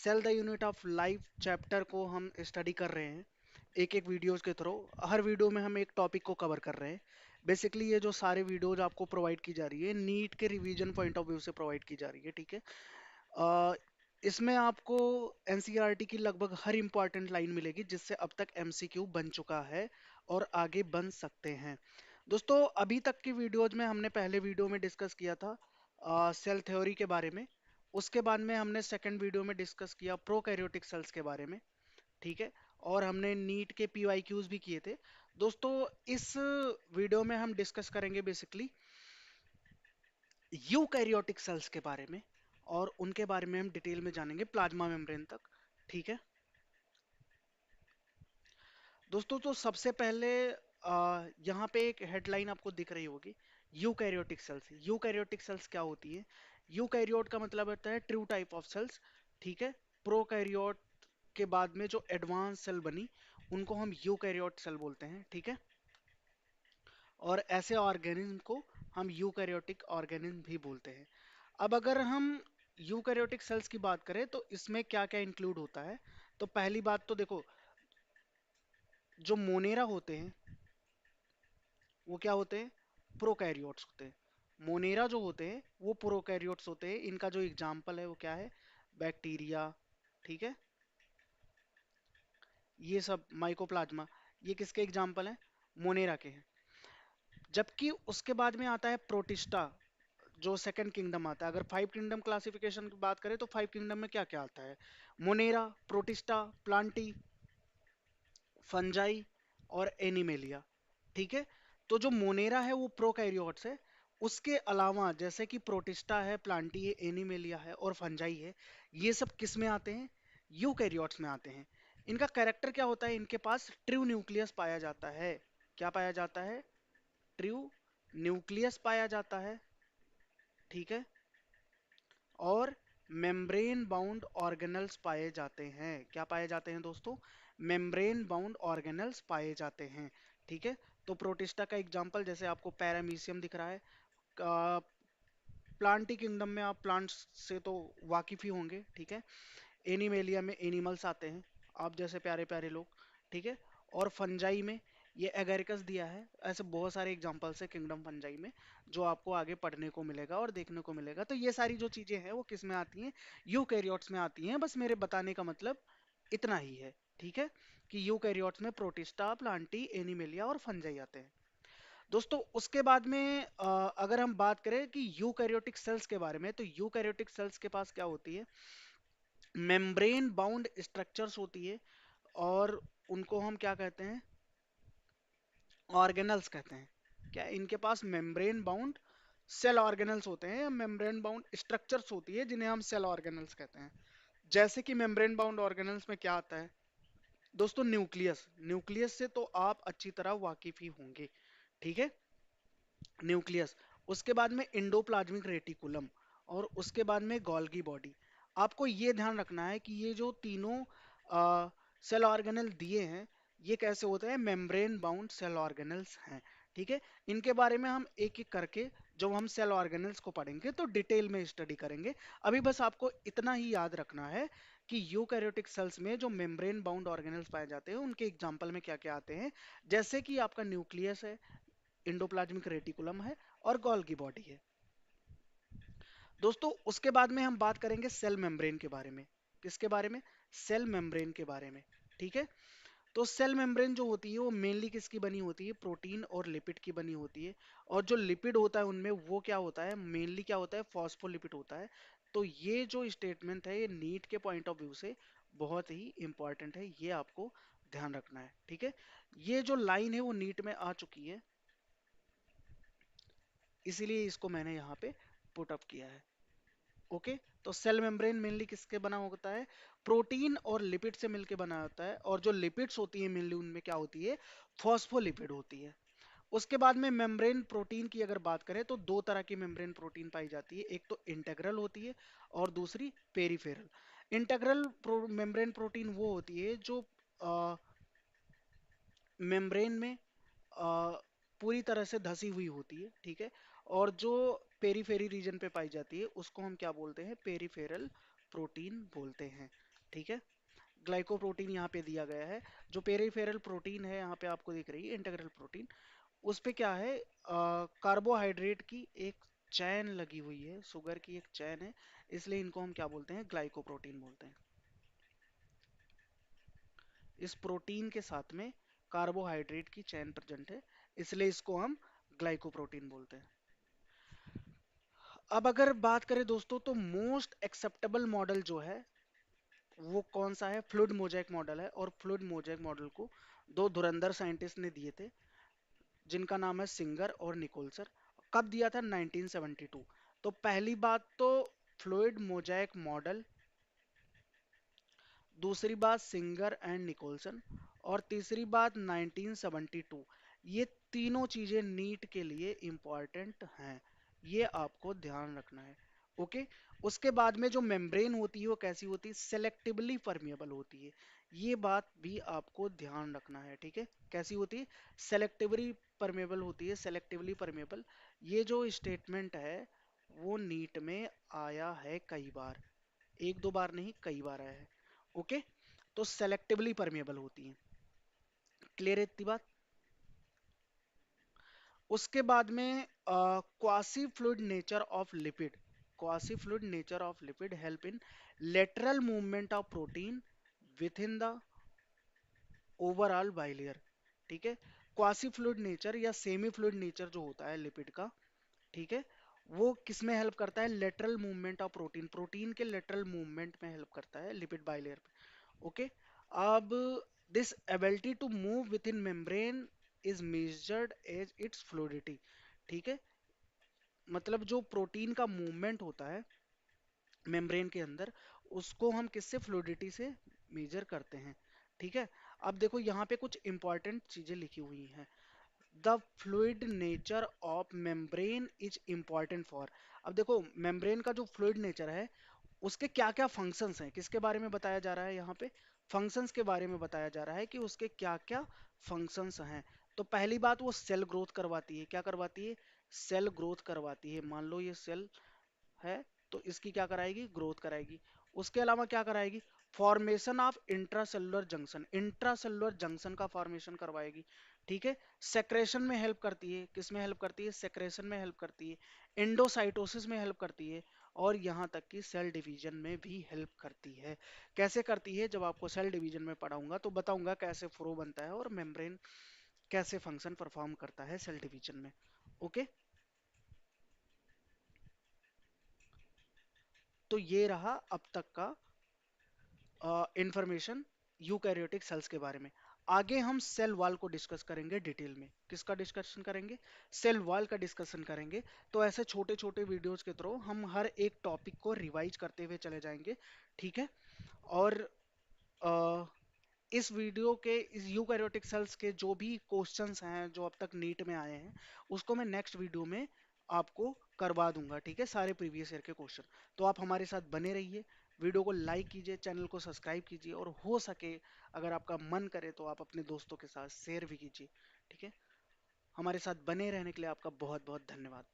Cell the unit of life chapter को हम study कर रहे हैं एक एक वीडियोस के थ्रू। हर वीडियो में हम एक टॉपिक को कवर कर रहे हैं। बेसिकली ये जो सारे वीडियोज आपको प्रोवाइड की जा रही है नीट के रिवीजन पॉइंट ऑफ व्यू से प्रोवाइड की जा रही है, ठीक है। अ, इसमें आपको एनसीईआरटी की लगभग हर इंपॉर्टेंट लाइन मिलेगी जिससे अब तक एमसीक्यू बन चुका है और आगे बन सकते हैं। दोस्तों, अभी तक की वीडियोज में हमने पहले वीडियो में डिस्कस किया था सेल थ्योरी के बारे में। उसके बाद में हमने सेकंड वीडियो में डिस्कस किया प्रोकैरियोटिक सेल्स के बारे में, ठीक है। और हमने नीट के पीवाईक्यूज भी किए थे। दोस्तों, इस वीडियो में हम डिस्कस करेंगे बेसिकली यूकैरियोटिक सेल्स के बारे में, और उनके बारे में हम डिटेल में जानेंगे प्लाज्मा मेम्ब्रेन तक, ठीक है। दोस्तों, तो सबसे पहले यहाँ पे एक हेडलाइन आपको दिख रही होगी, यूकैरियोटिक सेल्स। यूकैरियोटिक सेल्स क्या होती है? यूकैरियोट का मतलब होता है ट्रू टाइप ऑफ सेल्स, ठीक है। प्रोकैरियोट के बाद में जो एडवांस सेल बनी उनको हम यूकैरियोट सेल बोलते हैं, ठीक है। और ऐसे ऑर्गेनिज्म को हम यूकैरियोटिक ऑर्गेनिज्म भी बोलते हैं। अब अगर हम यूकैरियोटिक सेल्स की बात करें तो इसमें क्या क्या इंक्लूड होता है, तो पहली बात तो देखो, जो मोनेरा होते हैं वो क्या होते हैं? प्रोकैरियोट्स होते हैं। मोनेरा जो होते हैं वो प्रोकैरियोट्स होते हैं। इनका जो एग्जाम्पल है वो क्या है? बैक्टीरिया, ठीक है। ये सब माइकोप्लाज्मा, ये किसके एग्जाम्पल हैं? मोनेरा के हैं। जबकि उसके बाद में आता है प्रोटिस्टा, जो सेकंड किंगडम आता है। अगर फाइव किंगडम क्लासिफिकेशन की बात करें तो फाइव किंगडम में क्या क्या आता है? मोनेरा, प्रोटिस्टा, प्लांटी, फंजाई और एनिमेलिया, ठीक है। तो जो मोनेरा है वो प्रोकैरियोट्स है। उसके अलावा जैसे कि प्रोटिस्टा है, प्लांटी है, एनिमेलिया है और फंजाई है, ये सब किस में आते हैं? यूकैरियोट्स में आते हैं। इनका कैरेक्टर क्या होता है? इनके पास ट्रू न्यूक्लियस पाया जाता है। क्या पाया जाता है? ट्रू न्यूक्लियस पाया जाता है, ठीक है। और मेम्ब्रेन बाउंड ऑर्गेनल्स पाए जाते हैं। क्या पाए जाते हैं दोस्तों? मेम्ब्रेन बाउंड ऑर्गेनल्स पाए जाते हैं, ठीक है। तो प्रोटिस्टा का एग्जांपल जैसे आपको पैरामीशियम दिख रहा है। प्लांटी किंगडम में आप प्लांट्स से तो वाकिफ ही होंगे, ठीक है। एनिमेलिया में एनिमल्स आते हैं, आप जैसे प्यारे प्यारे लोग, ठीक है। और फंजाई में ये एगेरिकस दिया है। ऐसे बहुत सारे एग्जांपल्स है किंगडम फंजाई में जो आपको आगे पढ़ने को मिलेगा और देखने को मिलेगा। तो ये सारी जो चीजें हैं वो किस में आती हैं? यूकैरियोट्स में आती हैं। बस मेरे बताने का मतलब इतना ही है, ठीक है, कि यूकैरियोट्स में प्रोटिस्टा, प्लांटी, एनिमेलिया और फंजाई आते हैं। दोस्तों, उसके बाद में अगर हम बात करें कि यूकैरियोटिक सेल्स के बारे में, तो यूकैरियोटिक सेल्स के पास क्या होती है? मेम्ब्रेन बाउंड स्ट्रक्चर्स होती है। और उनको हम क्या कहते हैं? ऑर्गेनल्स कहते हैं। क्या इनके पास मेम्ब्रेन बाउंड सेल ऑर्गेनल्स होते हैं या मेम्ब्रेन बाउंड स्ट्रक्चर्स होती है जिन्हें हम सेल ऑर्गेनल्स कहते हैं। जैसे कि मेम्ब्रेन बाउंड ऑर्गेनल्स में क्या आता है दोस्तों? न्यूक्लियस। न्यूक्लियस से तो आप अच्छी तरह वाकिफ ही होंगे, ठीक है। न्यूक्लियस, उसके बाद में इंडोप्लाज्मिक रेटिकुलम, और उसके बाद में गोल्गी बॉडी। आपको ये ध्यान रखना है कि ये जो तीनों सेल ऑर्गेनल दिए हैं ये कैसे होते हैं? मेम्ब्रेन बाउंड सेल ऑर्गेनल्स हैं, ठीक है। इनके बारे में हम एक एक करके जब हम सेल ऑर्गेनल्स को पढ़ेंगे तो डिटेल में स्टडी करेंगे। अभी बस आपको इतना ही याद रखना है कि यूकैरियोटिक सेल्स में जो मेम्ब्रेन बाउंड ऑर्गेनल्स पाए जाते हैं उनके एग्जाम्पल में क्या क्या आते हैं। जैसे कि आपका न्यूक्लियस है, इंडोप्लाज्मिक रेटिकुलम है और गोल्गी बॉडी है। दोस्तों, उसके बाद में हम बात करेंगे सेल मेम्ब्रेन के बारे में। किसके बारे में? सेल मेम्ब्रेन के बारे में, ठीक है। तो सेल मेम्ब्रेन जो होती है वो मेनली किसकी बनी होती है? प्रोटीन और लिपिड की बनी होती है। और जो लिपिड होता है उनमें वो क्या होता है? मेनली क्या होता है? फॉस्फोलिपिड होता है। तो ये जो स्टेटमेंट है ये नीट के पॉइंट ऑफ व्यू से बहुत ही इंपॉर्टेंट है, ये आपको ध्यान रखना है, ठीक है। ये जो लाइन है वो नीट में आ चुकी है, इसीलिए इसको मैंने यहाँ पे पुट अप किया है। ओके। तो सेल मेम्ब्रेन मेनली किसके बना होता है? प्रोटीन और लिपिड से मिलके बना होता है। और जो लिपिड्स होती है मेनली उनमें क्या होती है? फॉस्फोलिपिड होती है। उसके बाद में मेम्ब्रेन प्रोटीन की अगर बात करें तो दो तरह की मेम्ब्रेन प्रोटीन पाई जाती है, एक तो इंटेग्रल होती है और दूसरी पेरिफेरल। इंटेग्रल मेम्ब्रेन प्रोटीन वो होती है जो मेम्ब्रेन में पूरी तरह से धसी हुई होती है, ठीक है। और जो पेरीफेरी रीजन पे पाई जाती है उसको हम क्या बोलते हैं? पेरीफेरल प्रोटीन बोलते हैं, ठीक है। ग्लाइकोप्रोटीन यहाँ पे दिया गया है। जो पेरिफेरल प्रोटीन है यहाँ पे आपको दिख रही है इंटीग्रल प्रोटीन, उस पे क्या है, कार्बोहाइड्रेट की एक चैन लगी हुई है, शुगर की एक चैन है, इसलिए इनको हम क्या बोलते हैं, ग्लाइकोप्रोटीन बोलते हैं। इस प्रोटीन के साथ में कार्बोहाइड्रेट की चैन प्रेजेंट है, इसलिए इसको हम ग्लाइकोप्रोटीन बोलते हैं। अब अगर बात करें दोस्तों, तो मोस्ट एक्सेप्टेबल मॉडल जो है वो कौन सा है, फ्लूइड मोज़ेक मॉडल है। और फ्लूइड मोज़ेक मॉडल को दो धुरंधर साइंटिस्ट ने दिए थे, जिनका नाम है सिंगर और निकोलसर। कब दिया था, 1972। तो पहली बात तो फ्लूइड मोज़ेक मॉडल, दूसरी बात सिंगर एंड निकोलसन, और तीसरी बात 1972। ये तीनों चीजें नीट के लिए इंपॉर्टेंट हैं, ये आपको ध्यान रखना है। ओके। उसके बाद में जो मेम्ब्रेन होती है वो कैसी होती है, सेलेक्टिवली परमेबल होती है, ये बात भी आपको ध्यान रखना है। ठीक है, कैसी होती है, सेलेक्टिवली परमेबल होती है, सेलेक्टिवली परमेबल। ये जो स्टेटमेंट है वो नीट में आया है कई बार, एक दो बार नहीं, कई बार आया है। ओके। तो सेलेक्टिवली परमेबल होती है, क्लियर है इतनी बात। उसके बाद में quasi fluid nature of lipid, quasi fluid nature of lipid help in lateral movement of protein with in the overall bilayer. ठीक है, क्वासी फ्लूइड नेचर या सेमी फ्लूइड नेचर जो होता है लिपिड का, ठीक है, वो किस में हेल्प करता है, lateral movement of protein, protein के लेटरल मूवमेंट में हेल्प करता है लिपिड बाइलेयर पे। ओके। अब this ability to move within membrane is measured as its fluidity. ठीक है, मतलब जो प्रोटीन का मूवमेंट होता है मेम्ब्रेन के अंदर, उसको हम किससे, फ्लूइडिटी से मेजर करते हैं। ठीक है। अब देखो यहाँ पे कुछ इंपॉर्टेंट चीजें लिखी हुई हैं। The fluid nature of membrane is important for, अब देखो मेम्ब्रेन का जो फ्लूइड नेचर है उसके क्या क्या फंक्शंस हैं, किसके बारे में बताया जा रहा है यहाँ पे, फंक्शंस के बारे में बताया जा रहा है कि उसके क्या क्या फंक्शंस हैं। तो पहली बात, वो सेल ग्रोथ करवाती है, क्या करवाती है, सेल ग्रोथ करवाती है। मान लो ये सेल है, तो इसकी क्या कराएगी, ग्रोथ कराएगी। उसके अलावा क्या कराएगी, formation of intracellular junction, intracellular junction का फॉर्मेशन करवाएगी। ठीक है। सेक्रेशन में हेल्प करती है, किस में हेल्प करती है, सेक्रेशन में हेल्प करती है, एंडोसाइटोसिस में हेल्प करती है, और यहाँ तक कि सेल डिवीजन में भी हेल्प करती है। कैसे करती है, जब आपको सेल डिवीजन में पढ़ाऊंगा तो बताऊंगा कैसे फ्लो बनता है और मेम्ब्रेन कैसे फंक्शन परफॉर्म करता है सेल डिवीजन में। ओके। तो ये रहा अब तक का इंफॉर्मेशन यूकैरियोटिक सेल्स के बारे में। आगे हम सेल वॉल को डिस्कस करेंगे डिटेल में, किसका डिस्कशन करेंगे, सेल वॉल का डिस्कशन करेंगे। तो ऐसे छोटे छोटे वीडियोस के थ्रू हम हर एक टॉपिक को रिवाइज करते हुए चले जाएंगे। ठीक है। और अ, इस वीडियो के, इस यूकैरियोटिक सेल्स के जो भी क्वेश्चंस हैं जो अब तक नीट में आए हैं, उसको मैं नेक्स्ट वीडियो में आपको करवा दूंगा। ठीक है, सारे प्रीवियस ईयर के क्वेश्चन। तो आप हमारे साथ बने रहिए, वीडियो को लाइक कीजिए, चैनल को सब्सक्राइब कीजिए, और हो सके अगर आपका मन करे तो आप अपने दोस्तों के साथ शेयर भी कीजिए। ठीक है, हमारे साथ बने रहने के लिए आपका बहुत बहुत धन्यवाद।